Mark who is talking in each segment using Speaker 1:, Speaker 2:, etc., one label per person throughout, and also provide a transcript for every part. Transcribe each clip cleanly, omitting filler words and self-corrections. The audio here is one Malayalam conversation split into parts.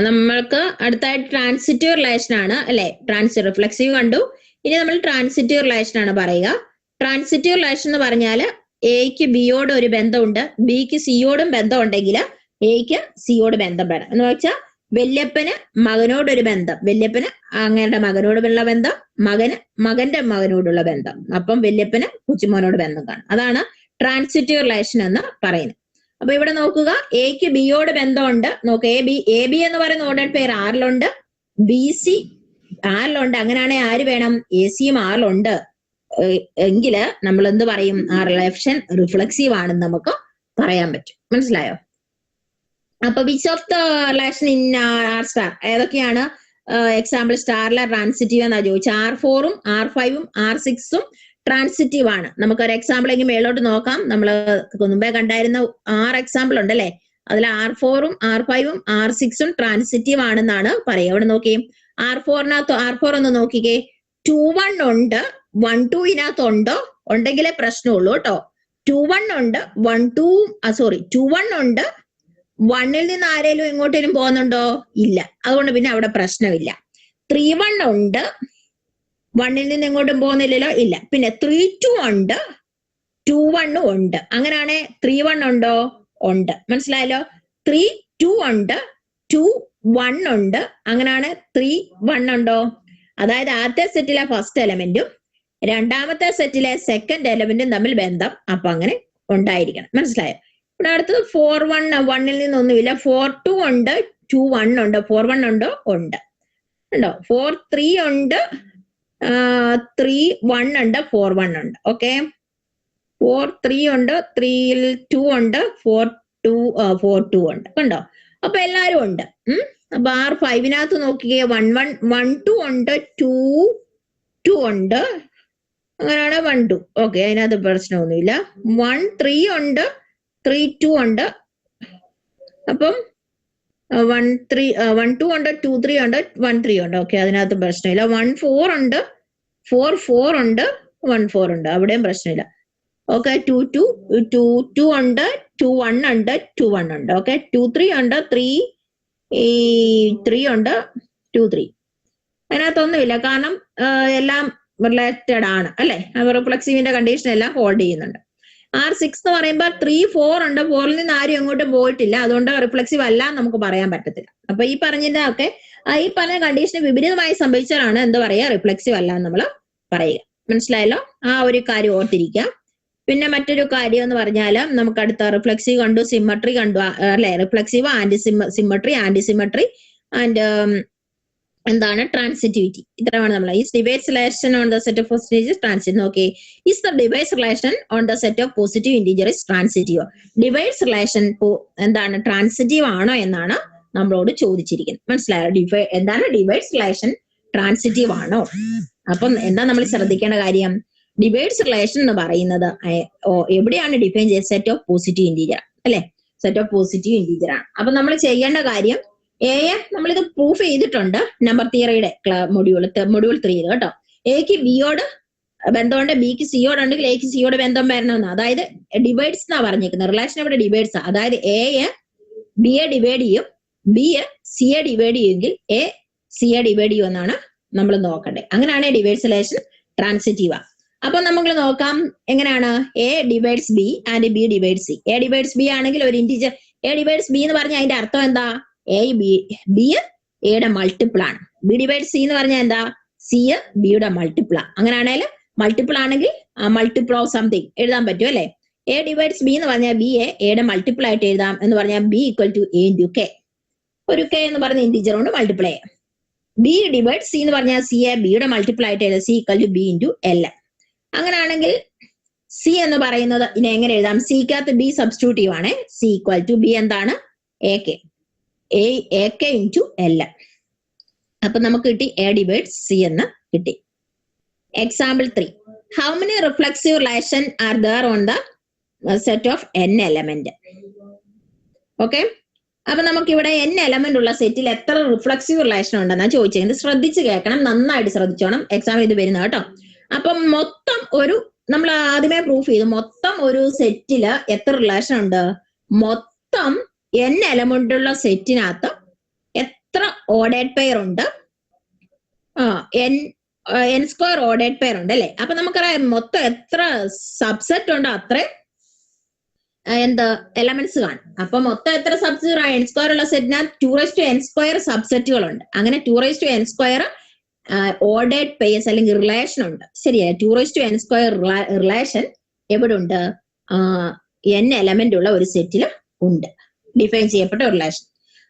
Speaker 1: നമ്മൾക്ക് അടുത്തായിട്ട് ട്രാൻസിറ്റീവ് റിലേഷൻ ആണ് അല്ലെ. റിഫ്ലെക്സീവ് കണ്ടു. ഇനി നമ്മൾ ട്രാൻസിറ്റീവ് റിലേഷൻ ആണ് പറയുക. ട്രാൻസിറ്റീവ് റിലേഷൻ എന്ന് പറഞ്ഞാല് എക്ക് ബിയോട് ഒരു ബന്ധമുണ്ട്, ബിക്ക് സിയോടും ബന്ധം ഉണ്ടെങ്കിൽ എക്ക് സിയോട് ബന്ധം വേണം. എന്ന് വെച്ചാൽ വല്യപ്പന് മകനോടൊരു ബന്ധം, വല്യപ്പന് അങ്ങയുടെ മകനോടുള്ള ബന്ധം, മകന്റെ മകനോടുള്ള ബന്ധം, അപ്പം വല്യപ്പന് കൊച്ചുമോനോട് ബന്ധം കാണും. അതാണ് ട്രാൻസിറ്റീവ് റിലേഷൻ എന്ന് പറയുന്നത്. അപ്പൊ ഇവിടെ നോക്കുക, എക്ക് ബിയോട് ബന്ധമുണ്ട്. നോക്കുക, എ ബി എന്ന് പറയുന്ന ഓർഡർ പേർ ആറിലുണ്ട്, ബി സി ആറിലുണ്ട്. അങ്ങനെയാണെങ്കിൽ ആര് വേണം? എ സിയും ആറിലുണ്ട് എങ്കില് നമ്മൾ എന്ത് പറയും? ആ റിലേഷൻ റിഫ്ലെക്സീവ് ആണെന്ന് നമുക്ക് പറയാൻ പറ്റും. മനസ്സിലായോ? അപ്പൊ which of the relation in R star ഏതൊക്കെയാണ്? എക്സാമ്പിൾ സ്റ്റാറിലെ ട്രാൻസിറ്റീവ് എന്നാ ചോദിച്ചാൽ R4 ഉം R5 ഉം R6 ഉം ട്രാൻസിറ്റീവ് ആണ്. നമുക്കൊരു എക്സാമ്പിൾ എങ്കിൽ മേലോട്ട് നോക്കാം. നമ്മൾ മുമ്പേ കണ്ടായിരുന്ന 6 എക്സാമ്പിൾ ഉണ്ടല്ലേ, അതിൽ R4 ഉം R5 ഉം R6 ഉം ട്രാൻസിറ്റീവ് ആണെന്നാണ് പറയുക. ഇവിടെ നോക്കിയേ, R4 ഒന്ന് നോക്കിക്കേ, 2-1 ഉണ്ട്, 1-2 ഇതിനകത്ത് ഉണ്ടോ? ഉണ്ടെങ്കിലേ പ്രശ്നമുള്ളൂ കേട്ടോ. 2-1 ഉണ്ട്, 2-1 ഉണ്ട്, 1-ൽ നിന്ന് ആരേലും എങ്ങോട്ടേലും പോകുന്നുണ്ടോ? ഇല്ല. അതുകൊണ്ട് പിന്നെ അവിടെ പ്രശ്നമില്ല. 3-1 ഉണ്ട്, 1-ൽ നിന്ന് എങ്ങോട്ടും പോകുന്നില്ലല്ലോ, ഇല്ല. പിന്നെ 3-2 ഉണ്ട്, 2-1 ഉണ്ട്. അങ്ങനെയാണെ 3-1 ഉണ്ടോ? ഉണ്ട്. മനസ്സിലായല്ലോ? 3-2 ഉണ്ട്, 2-1 ഉണ്ട്. അങ്ങനെയാണ് 3-1 ഉണ്ടോ? അതായത് ആദ്യത്തെ സെറ്റിലെ ഫസ്റ്റ് എലമെന്റും രണ്ടാമത്തെ സെറ്റിലെ സെക്കൻഡ് എലമെന്റും തമ്മിൽ ബന്ധം അപ്പൊ അങ്ങനെ ഉണ്ടായിരിക്കണം. മനസ്സിലായോ? ഇവിടെ അടുത്തത് 4-1, 1-ൽ നിന്നൊന്നുമില്ല. 4-2 ഉണ്ട്, 2-1 ഉണ്ട്. 4-1 ഉണ്ടോ? ഉണ്ട്. ഉണ്ടോ? 4-3 ഉണ്ട്, 3-1 ഉണ്ട്, 4-1 ഉണ്ട്. ഓക്കെ, 4-3 ഉണ്ട്, 3-2 ഉണ്ട്, 4-2 ഉണ്ട്. കണ്ടോ? അപ്പൊ എല്ലാരും ഉണ്ട്. അപ്പൊ R5നകത്ത് നോക്കിയേ, 1-2 ഉണ്ട്, 2-2 ഉണ്ട്. അങ്ങനെയാണ് 1-2. ഓക്കെ, അതിനകത്ത് പ്രശ്നമൊന്നുമില്ല. 1-3 ഉണ്ട്, 3-2 ഉണ്ട്. അപ്പം 1-2 ഉണ്ട്, 2-3 ഉണ്ട്, 1-3 ഉണ്ട്. ഓക്കെ, അതിനകത്ത് പ്രശ്നമില്ല. 1-4 ഉണ്ട്, 4-4 ഉണ്ട്, 1-4 ഉണ്ട്. അവിടെയും പ്രശ്നമില്ല. ഓക്കെ, 2-2 ഉണ്ട്, 2-1 ഉണ്ട്, 2-1 ഉണ്ട്. ഓക്കെ, 2-3 ഉണ്ട്, 3-3 ഉണ്ട്, 2-3. അതിനകത്തൊന്നുമില്ല, കാരണം എല്ലാം റിലേറ്റഡ് ആണ് അല്ലെ. റിഫ്ലെക്സീവിന്റെ കണ്ടീഷൻ എല്ലാം ഹോൾഡ് ചെയ്യുന്നുണ്ട്. R6 എന്ന് പറയുമ്പോൾ 3-4 ഉണ്ട്, 4-ൽ നിന്ന് ആരും എങ്ങോട്ടും പോയിട്ടില്ല, അതുകൊണ്ട് റിഫ്ലെക്സീവ് അല്ല നമുക്ക് പറയാൻ പറ്റത്തില്ല. അപ്പൊ ഈ പറഞ്ഞതിനൊക്കെ ഈ പറഞ്ഞ കണ്ടീഷന് വിപരീതമായി സംഭവിച്ചാലാണ് എന്ത് പറയുക? റിഫ്ലെക്സീവ് അല്ല നമ്മൾ പറയുക. മനസ്സിലായല്ലോ? ആ ഒരു കാര്യം ഓർത്തിരിക്കുക. പിന്നെ മറ്റൊരു കാര്യം എന്ന് പറഞ്ഞാൽ നമുക്ക് അടുത്ത റിഫ്ലെക്സീവ് കണ്ടു, സിമ്മട്രി കണ്ടു അല്ലെ. റിഫ്ലെക്സീവ്, ആന്റിസിമ്മട്രി ആൻഡ് എന്താണ് ട്രാൻസിറ്റിവിറ്റി. ഇത്രയാണ് നമ്മൾ. Is device relation on the set of positive transitive. Okay, is the device relation on the set of positive integer is transitive. Device relation എന്താണ്? ട്രാൻസിറ്റീവ് ആണോ എന്നാണ് നമ്മളോട് ചോദിച്ചിരിക്കുന്നത്. മനസ്സിലായോ? എന്താണ് ഡിവൈസ് റിലേഷൻ? ട്രാൻസിറ്റീവ് ആണോ? അപ്പം എന്താ നമ്മൾ ശ്രദ്ധിക്കേണ്ട കാര്യം? ഡിവൈസ് റിലേഷൻ എന്ന് പറയുന്നത് എവിടെയാണ് ഡിഫൈൻ ചെയ്യുന്നത്? സെറ്റ് ഓഫ് പോസിറ്റീവ് ഇന്റീജർ അല്ലെ. സെറ്റ് ഓഫ് പോസിറ്റീവ് ഇന്റീജർ ആണ്. അപ്പൊ നമ്മൾ ചെയ്യേണ്ട കാര്യം, നമ്മളിത് പ്രൂഫ് ചെയ്തിട്ടുണ്ട് നമ്പർ തിയറിയുടെ മൊഡ്യൂൾ 3 കേട്ടോ. എക്ക് ബിയോട് ബന്ധമുണ്ട്, ബിക്ക് സിയോട് ഉണ്ടെങ്കിൽ എക്ക് സിയോട് ബന്ധം വരണമെന്ന്. അതായത് ഡിവൈഡ്സ് എന്നാ പറഞ്ഞിരിക്കുന്നത്. റിലേഷൻ ഇവിടെ ഡിവൈഡ്സ്. അതായത് ബിയെ ഡിവൈഡ് ചെയ്യും, ബി സിയെ ഡിവൈഡ് ചെയ്യുമെങ്കിൽ എ സിയെ ഡിവൈഡ് ചെയ്യും എന്നാണ് നമ്മൾ നോക്കേണ്ടത്. അങ്ങനെയാണ് ഡിവൈഡ്സ് റിലേഷൻ ട്രാൻസിറ്റീവ്. അപ്പൊ നമുക്ക് നോക്കാം എങ്ങനെയാണ്. A divides B and B divides C. A divides B ആണെങ്കിൽ ഒരു ഇന്റീജർ എ ഡിവൈഡ്സ് ബി എന്ന് പറഞ്ഞാൽ അതിന്റെ അർത്ഥം എന്താ? ബി എയുടെ മൾട്ടിപ്പിൾ ആണ്. ബി ഡിവൈഡ് സി എന്ന് പറഞ്ഞാൽ എന്താ? സി ബിയുടെ മൾട്ടിപ്പിൾ ആണ്. അങ്ങനെയാണെങ്കിൽ മൾട്ടിപ്പിൾ ആണെങ്കിൽ മൾട്ടിപ്പിൾ ഓഫ് സംതിങ് എഴുതാൻ പറ്റും അല്ലെ. എ ഡിവൈഡ്സ് ബി എന്ന് പറഞ്ഞാൽ ബി എയുടെ മൾട്ടിപ്പിൾ ആയിട്ട് എഴുതാം. എന്ന് പറഞ്ഞാൽ B equal to A into K. ഒരു കെ എന്ന് പറഞ്ഞ ഇന്റീജർ കൊണ്ട് മൾട്ടിപ്പിൾ ചെയ്യാം. ബി ഡിവൈഡ് സി എന്ന് പറഞ്ഞാൽ സി ബിയുടെ മൾട്ടിപ്പിൾ ആയിട്ട് എഴുതാം. C equal to B into L. അങ്ങനെയാണെങ്കിൽ സി എന്ന് പറയുന്നത് ഇനി എങ്ങനെ എഴുതാം? സിക്കകത്ത് ബി സബ്സ്റ്റിറ്റ്യൂട്ടീവ് ആണ്. സി ഈക്വൽ ടു ബി എന്താണ്? A K into L. അപ്പൊ നമുക്ക് കിട്ടി എ ഡിവൈഡ് സി എന്ന് കിട്ടി. Example 3. How many reflexive relation are there on the set of n element? Okay, അപ്പൊ നമുക്ക് ഇവിടെ n എലമെന്റ് ഉള്ള സെറ്റിൽ എത്ര റിഫ്ലെക്സീവ് റിലേഷൻ ഉണ്ടെന്നാണ് ചോദിച്ചത്. ശ്രദ്ധിച്ച് കേൾക്കണം, നന്നായിട്ട് ശ്രദ്ധിച്ചോണം, എക്സാം ഇത് വരുന്നത് കേട്ടോ. അപ്പം മൊത്തം നമ്മൾ ആദ്യമേ പ്രൂഫ് ചെയ്തു, മൊത്തം ഒരു സെറ്റില് എത്ര റിലേഷൻ ഉണ്ട്? മൊത്തം n എലമെന്റ് ഉള്ള സെറ്റിനകത്ത് എത്ര ഓർഡേഡ് പെയർ ഉണ്ട്? n സ്ക്വയർ ഓർഡേഡ് പെയർ ഉണ്ട് അല്ലെ? അപ്പൊ നമുക്കറിയാം മൊത്തം എത്ര സബ്സെറ്റ് ഉണ്ട് അത്ര എന്ത് എലമെന്റ്സ് കാണും. അപ്പൊ മൊത്തം എത്ര സബ്സെറ്റ് n സ്ക്വയർ ഉള്ള സെറ്റിന് 2n സ്ക്വയർ സബ്സെറ്റുകളുണ്ട്. അങ്ങനെ 2n സ്ക്വയർ ഓർഡേഡ് പെയർസ് അല്ലെങ്കിൽ റിലേഷൻ ഉണ്ട്. ശരിയാ, 2n സ്ക്വയർ റിലേഷൻ എവിടെ ഉണ്ട്? n എലമെന്റ് ഉള്ള ഒരു സെറ്റിൽ ഉണ്ട്, ഡിഫൈൻ ചെയ്യപ്പെട്ട റിലേഷൻ.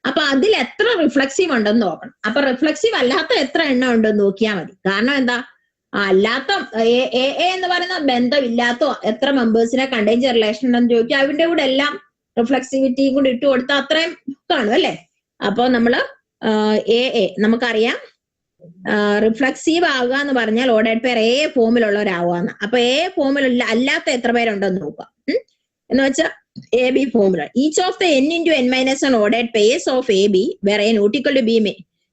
Speaker 1: അപ്പൊ അതിൽ എത്ര റിഫ്ലക്സീവ് ഉണ്ടെന്ന് നോക്കണം. അപ്പൊ റിഫ്ലക്സീവ് അല്ലാത്ത എത്ര എണ്ണം ഉണ്ടെന്ന് നോക്കിയാൽ മതി. കാരണം എന്താ, അല്ലാത്ത എന്ന് പറയുന്ന ബന്ധമില്ലാത്ത എത്ര മെമ്പേഴ്സിനെ കണ്ടെയ്ൻ ചെയ്ത റിലേഷൻ ഉണ്ടെന്ന് ചോദിക്കുക. അതിന്റെ കൂടെ എല്ലാം റിഫ്ലക്സിവിറ്റിയും കൂടി ഇട്ട് കൊടുത്താൽ അത്രയും കാണും അല്ലെ? അപ്പൊ നമ്മള് നമുക്കറിയാം റിഫ്ലക്സീവ് ആവുക എന്ന് പറഞ്ഞാൽ ഓർഡേഡ് പെയർ എ ഫോമിലുള്ളവരാവുകയെന്ന്. അപ്പൊ എ ഫോമിലുള്ള അല്ലാത്ത എത്ര പേരുണ്ടെന്ന് നോക്കാം. എന്ന് വെച്ചാൽ A B formula. Each of the n into n minus 1 ordered pairs of a b where a not equal to b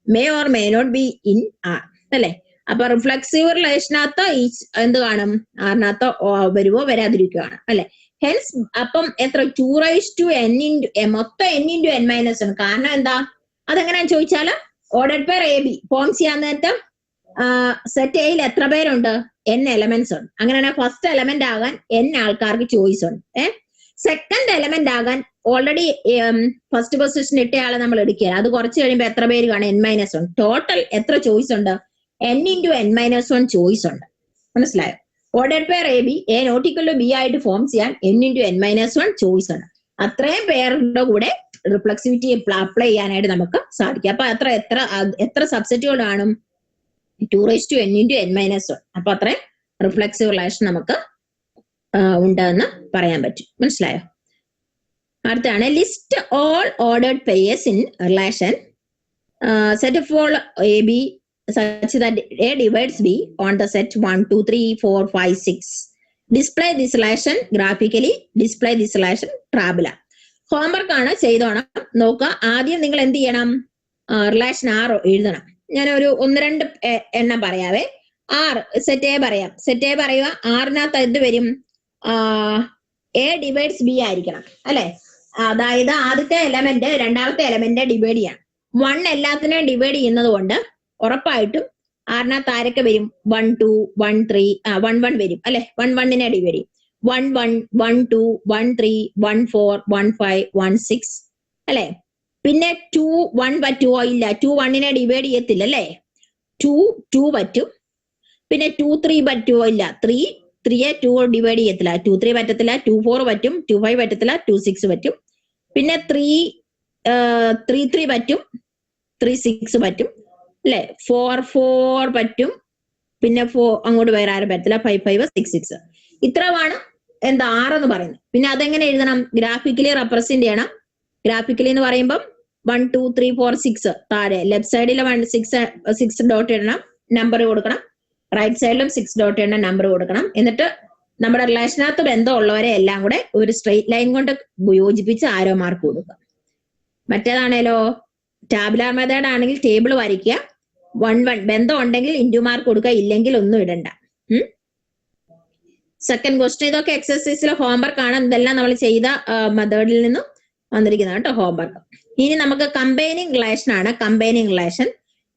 Speaker 1: may or may not be in R അല്ലെ? അപ്പൊ റിഫ്ലക്സീവ് റിലേഷനകത്ത് എന്ത് കാണും? ആറിനകത്ത് വരുവോ വരാതിരിക്കുകയാണ് അല്ലെ? ഹെൻസ് അപ്പം എത്ര 2n മൊത്തം n into n minus 1. കാരണം എന്താ, അതെങ്ങനെയാന്ന് ചോദിച്ചാല് ordered pair A B form ചെയ്യാൻ നേരത്തെ സെറ്റ് എയിൽ എത്ര പേരുണ്ട്? n എലമെന്റ്സ് ഉണ്ട്. അങ്ങനെയാണെങ്കിൽ ഫസ്റ്റ് എലമെന്റ് ആകാൻ n ആൾക്കാർക്ക് ചോയ്സ് ഉണ്ട്. സെക്കൻഡ് എലമെന്റ് ആകാൻ ഓൾറെഡി ഫസ്റ്റ് പൊസിഷൻ ഇട്ടയാളെ നമ്മൾ എടുക്കുക. അത് കുറച്ച് കഴിയുമ്പോൾ എത്ര പേര് കാണും? n-1. ടോട്ടൽ എത്ര ചോയ്സ് ഉണ്ട്? n into n-1 ചോയ്സ് ഉണ്ട്. മനസ്സിലായോ? Ordered pair A B A not equal to B ആയിട്ട് ഫോം ചെയ്യാൻ n into n-1 ചോയ്സ് ഉണ്ട്. അത്രയും പേരുടെ കൂടെ റിഫ്ലക്സിവിറ്റി അപ്ലൈ ചെയ്യാനായിട്ട് നമുക്ക് സാധിക്കും. അപ്പൊ എത്ര സബ്സെറ്റുകൾ കാണും? 2n into n-1. അപ്പൊ അത്രയും റിഫ്ലക്സീവ് റിലേഷൻ നമുക്ക് ഉണ്ടെന്ന് പറയാൻ പറ്റും. മനസ്സിലായോ? അടുത്താണ് list all ordered pairs in relation set of all A B such that A divides B on the set 1, 2, 3, 4, 5, 6. Display this relation graphically. Display this relation tabular. Homework ആണ്, ചെയ്തോണം. നോക്കുക. ആദ്യം നിങ്ങൾ എന്ത് ചെയ്യണം? റിലേഷൻ ആർ എഴുതണം. ഞാൻ ഒരു 1-2 എണ്ണം പറയാവേ. ആർ സെറ്റ് എ പറയാം. സെറ്റ് എ പറയുക. ആറിനകത്ത് എന്ത് വരും? എ ഡിവൈഡ്സ് ബി ആയിരിക്കണം അല്ലെ? അതായത് ആദ്യത്തെ എലമെന്റ് രണ്ടാമത്തെ എലമെന്റ് ഡിവൈഡ് ചെയ്യണം. 1 എല്ലാത്തിനെയും ഡിവൈഡ് ചെയ്യുന്നത് കൊണ്ട് ഉറപ്പായിട്ടും ആറിനകത്ത് ആരൊക്കെ വരും? 1, 2, 1, 3 1, 1 വരും അല്ലെ? 1, 1 ഡിവൈഡ് ചെയ്യും. 1, 1, 1, 2, 1, 3, 1, 4, 1, 5, 1, 6 അല്ലെ? പിന്നെ 2, 1 പറ്റുമോ? ഇല്ല. 2, 1 ഡിവൈഡ് ചെയ്യത്തില്ല അല്ലെ? 2 പറ്റും. പിന്നെ 2, 3 പറ്റുമോ? ഇല്ല. 3 2 ഡിവൈഡ് ചെയ്യത്തില്ല. 2, 3 പറ്റത്തില്ല. 2, 4 പറ്റും. 2, 5 പറ്റത്തില്ല. 2, 6 പറ്റും. പിന്നെ 3 പറ്റും. 3, 6 പറ്റും അല്ലെ? 4 പറ്റും. പിന്നെ 4 അങ്ങോട്ട് വേറെ ആരും പറ്റത്തില്ല. 5, 5, 6, 6 ഇത്രമാണ് എന്താ 6 എന്ന് പറയുന്നത്. പിന്നെ അതെങ്ങനെ എഴുതണം? ഗ്രാഫിക്കലി റെപ്രസെന്റ് ചെയ്യണം. ഗ്രാഫിക്കലി എന്ന് പറയുമ്പോൾ 1, 2, 3, 4, 6 താഴെ ലെഫ്റ്റ് സൈഡിൽ 6 ഡോട്ട് ഇടണം, നമ്പർ കൊടുക്കണം. റൈറ്റ് സൈഡിലും 6 ഡോട്ട് ഇടണം, നമ്പർ കൊടുക്കണം. എന്നിട്ട് നമ്മുടെ റിലേഷനകത്ത് ബന്ധമുള്ളവരെ എല്ലാം കൂടെ ഒരു സ്ട്രെയിറ്റ് ലൈൻ കൊണ്ട് യോജിപ്പിച്ച് ആരോ മാർക്ക് കൊടുക്കുക. മറ്റേതാണേലോ ടാബുലാർ മെത്തേഡ് ആണെങ്കിൽ ടേബിൾ വരയ്ക്കുക. 1, 1 ബന്ധം ഉണ്ടെങ്കിൽ ഇൻറ്റു മാർക്ക് കൊടുക്കുക, ഇല്ലെങ്കിൽ ഒന്നും ഇടണ്ട. Second question. ഇതൊക്കെ എക്സസൈസിലെ ഹോംവർക്ക് ആണ്. ഇതെല്ലാം നമ്മൾ ചെയ്ത മെത്തേഡിൽ നിന്നും വന്നിരിക്കുന്നത് കേട്ടോ ഹോംവർക്ക്. ഇനി നമുക്ക് കമ്പൈനിങ് റിലേഷൻ ആണ്. Combining relation.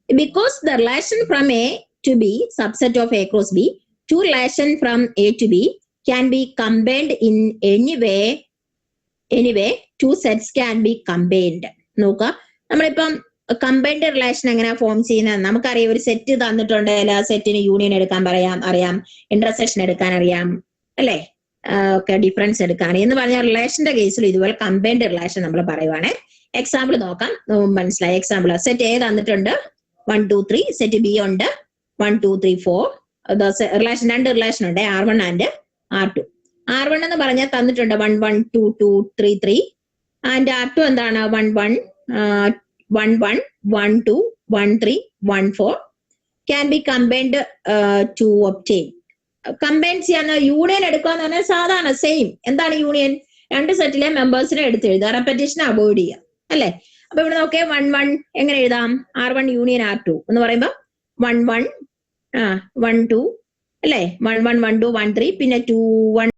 Speaker 1: Because the relation from A to B subset of A cross B, two relation from A to B can be combined in any way two sets can be combined. നോക്കുക, നമ്മളിപ്പം കമ്പൈൻഡ് റിലേഷൻ എങ്ങനെ ഫോം ചെയ്യുന്നത് നമുക്കറിയാം. ഒരു സെറ്റ് തന്നിട്ടുണ്ട്, ആ സെറ്റിന് യൂണിയൻ എടുക്കാൻ അറിയാം, ഇന്റർസെക്ഷൻ എടുക്കാൻ അറിയാം അല്ലെ? ഒക്കെ ഡിഫറൻസ് എടുക്കാൻ എന്ന് പറഞ്ഞ റിലേഷന്റെ കേസിൽ ഇതുപോലെ കമ്പൈൻഡ് റിലേഷൻ നമ്മൾ പറയുവാണ്. എക്സാമ്പിൾ നോക്കാം, മനസ്സിലായി. എക്സാമ്പിൾ സെറ്റ് എ തന്നിട്ടുണ്ട് 1, 2, 3. സെറ്റ് ബി ഉണ്ട് 1, 2, 3, 4. റിലേഷൻ 2 റിലേഷൻ ഉണ്ട്, R1 ആൻഡ് R2. R1 എന്ന് പറഞ്ഞാൽ തന്നിട്ടുണ്ട് 1, 1, 2, 2, 3, 3 ആൻഡ് R2 എന്താണ്? 1, 1, 1, 1, 1, 2, 1, 3, 1, 4 can be combined to obtain. Combine ചെയ്യാൻ യൂണിയൻ എടുക്കുക എന്ന് പറഞ്ഞാൽ സാധാരണ സെയിം. എന്താണ് യൂണിയൻ? 2 സെറ്റിലെ മെമ്പേഴ്സിനെ എടുത്ത് എഴുതുക, റെപ്പറ്റേഷൻ അവോയ്ഡ് ചെയ്യുക അല്ലെ? അപ്പൊ ഇവിടെ നോക്കിയേ 1, 1 എങ്ങനെ എഴുതാം? R1 യൂണിയൻ R2 എന്ന് പറയുമ്പോൾ 1, 1, 1, 2 അല്ലെ? 1, 1, 1, 2, 1, 3 പിന്നെ 2, 1